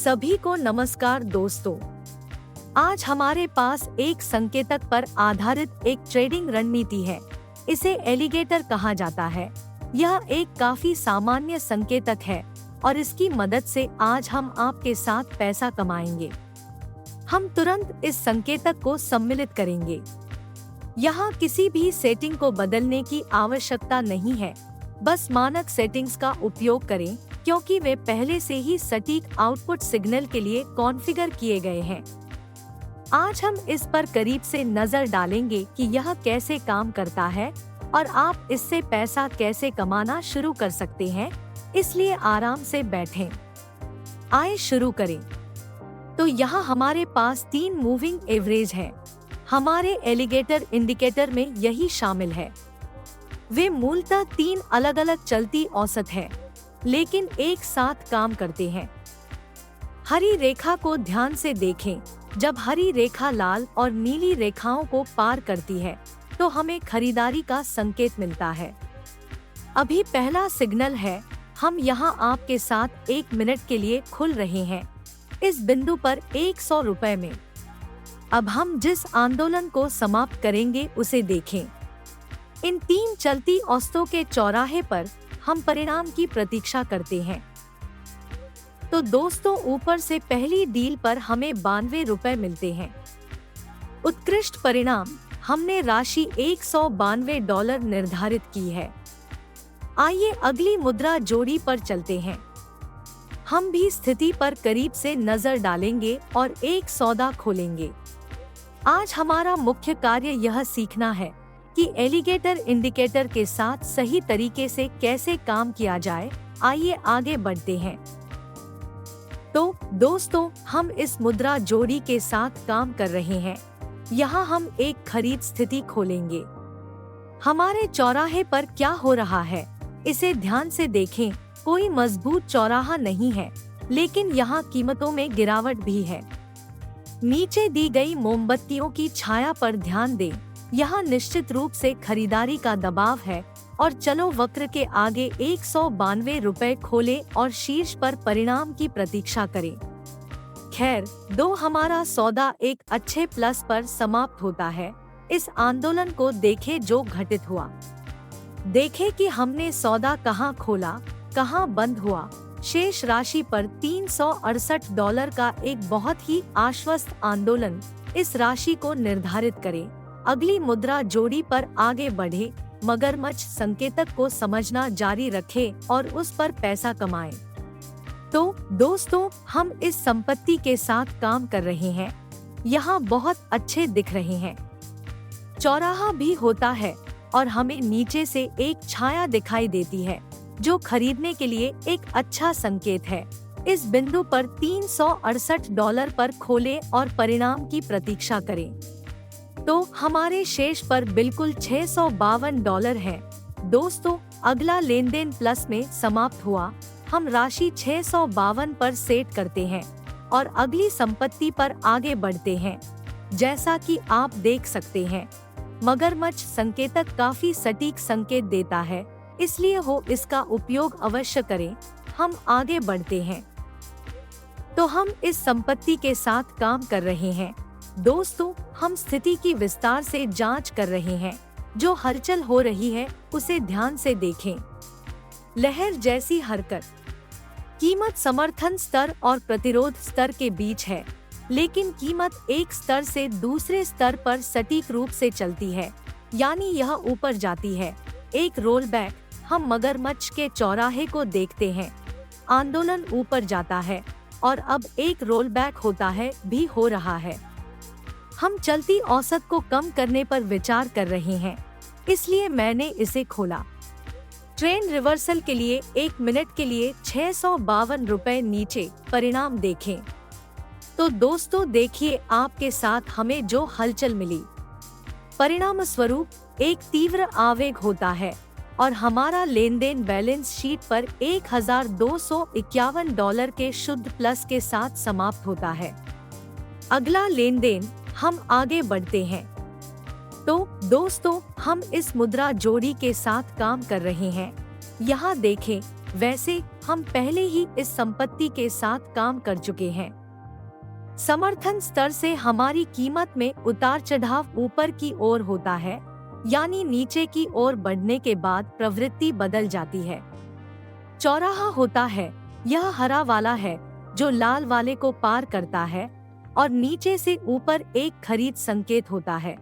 सभी को नमस्कार दोस्तों। आज हमारे पास एक संकेतक पर आधारित एक ट्रेडिंग रणनीति है। इसे एलिगेटर कहा जाता है। यह एक काफी सामान्य संकेतक है और इसकी मदद से आज हम आपके साथ पैसा कमाएंगे। हम तुरंत इस संकेतक को सम्मिलित करेंगे। यहाँ किसी भी सेटिंग को बदलने की आवश्यकता नहीं है, बस मानक सेटिंग्स का उपयोग करें क्योंकि वे पहले से ही सटीक आउटपुट सिग्नल के लिए कॉन्फ़िगर किए गए हैं। आज हम इस पर करीब से नजर डालेंगे कि यह कैसे काम करता है और आप इससे पैसा कैसे कमाना शुरू कर सकते हैं, इसलिए आराम से बैठें। आइए शुरू करें। तो यहाँ हमारे पास 3 मूविंग एवरेज है। हमारे एलिगेटर इंडिकेटर में यही शामिल है। वे मूलतः 3 अलग अलग चलती औसत है, लेकिन एक साथ काम करते हैं। हरी रेखा को ध्यान से देखें। जब हरी रेखा लाल और नीली रेखाओं को पार करती है, तो हमें खरीदारी का संकेत मिलता है। अभी पहला सिग्नल है। हम यहाँ आपके साथ 1 मिनट के लिए खुल रहे हैं, इस बिंदु पर 100 रुपए में। अब हम जिस आंदोलन को समाप्त करेंगे उसे देखें। इन 3 चलती औसतों के चौराहे पर हम परिणाम की प्रतीक्षा करते हैं। तो दोस्तों, ऊपर से पहली डील पर हमें 92 रुपए मिलते हैं। उत्कृष्ट परिणाम, हमने राशि $192 निर्धारित की है। आइए अगली मुद्रा जोड़ी पर चलते हैं। हम भी स्थिति पर करीब से नजर डालेंगे और एक सौदा खोलेंगे। आज हमारा मुख्य कार्य यह सीखना है कि एलिगेटर इंडिकेटर के साथ सही तरीके से कैसे काम किया जाए। आइए आगे बढ़ते हैं। तो दोस्तों, हम इस मुद्रा जोड़ी के साथ काम कर रहे हैं। यहाँ हम एक खरीद स्थिति खोलेंगे। हमारे चौराहे पर क्या हो रहा है, इसे ध्यान से देखें। कोई मजबूत चौराहा नहीं है, लेकिन यहाँ कीमतों में गिरावट भी है। नीचे दी गई मोमबत्तियों की छाया पर ध्यान दें। यहाँ निश्चित रूप से खरीदारी का दबाव है और चलो वक्र के आगे 192 रुपए खोले और शीर्ष पर परिणाम की प्रतीक्षा करें। खैर, हमारा सौदा एक अच्छे प्लस पर समाप्त होता है। इस आंदोलन को देखें जो घटित हुआ। देखें कि हमने सौदा कहां खोला, कहां बंद हुआ। शेष राशि पर $368 का एक बहुत ही आश्वस्त आंदोलन। इस राशि को निर्धारित करें। अगली मुद्रा जोड़ी पर आगे बढ़े। मगरमच्छ संकेतक को समझना जारी रखें और उस पर पैसा कमाएं। तो दोस्तों, हम इस संपत्ति के साथ काम कर रहे हैं। यहाँ बहुत अच्छे दिख रहे हैं। चौराहा भी होता है और हमें नीचे से एक छाया दिखाई देती है, जो खरीदने के लिए एक अच्छा संकेत है। इस बिंदु पर $368 पर खोलें और परिणाम की प्रतीक्षा करें। तो हमारे शेष पर बिल्कुल $652 है। दोस्तों, अगला लेनदेन प्लस में समाप्त हुआ। हम राशि 652 पर सेट करते हैं और अगली संपत्ति पर आगे बढ़ते हैं। जैसा कि आप देख सकते हैं, मगरमच्छ संकेतक काफी सटीक संकेत देता है, इसलिए इसका उपयोग अवश्य करें। हम आगे बढ़ते हैं। तो हम इस संपत्ति के साथ काम कर रहे हैं। दोस्तों, हम स्थिति की विस्तार से जांच कर रहे हैं। जो हलचल हो रही है उसे ध्यान से देखें। लहर जैसी हरकत। कीमत समर्थन स्तर और प्रतिरोध स्तर के बीच है, लेकिन कीमत एक स्तर से दूसरे स्तर पर सटीक रूप से चलती है, यानी यह ऊपर जाती है। एक रोल बैक। हम मगरमच्छ के चौराहे को देखते हैं। आंदोलन ऊपर जाता है और अब एक रोल बैक होता है भी हो रहा है। हम चलती औसत को कम करने पर विचार कर रहे हैं, इसलिए मैंने इसे खोला। ट्रेंड रिवर्सल के लिए 1 मिनट के लिए 652 रुपए नीचे। परिणाम देखें। तो दोस्तों, देखिए आपके साथ हमें जो हलचल मिली। परिणाम स्वरूप एक तीव्र आवेग होता है और हमारा लेनदेन बैलेंस शीट पर $1251 के शुद्ध प्लस के साथ समाप्त होता है। अगला लेनदेन। हम आगे बढ़ते हैं। तो दोस्तों, हम इस मुद्रा जोड़ी के साथ काम कर रहे हैं। यहाँ देखें। वैसे हम पहले ही इस संपत्ति के साथ काम कर चुके हैं। समर्थन स्तर से हमारी कीमत में उतार चढ़ाव ऊपर की ओर होता है, यानी नीचे की ओर बढ़ने के बाद प्रवृत्ति बदल जाती है। चौराहा होता है, यह हरा वाला है जो लाल वाले को पार करता है, और नीचे से ऊपर एक खरीद संकेत होता है।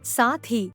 साथ ही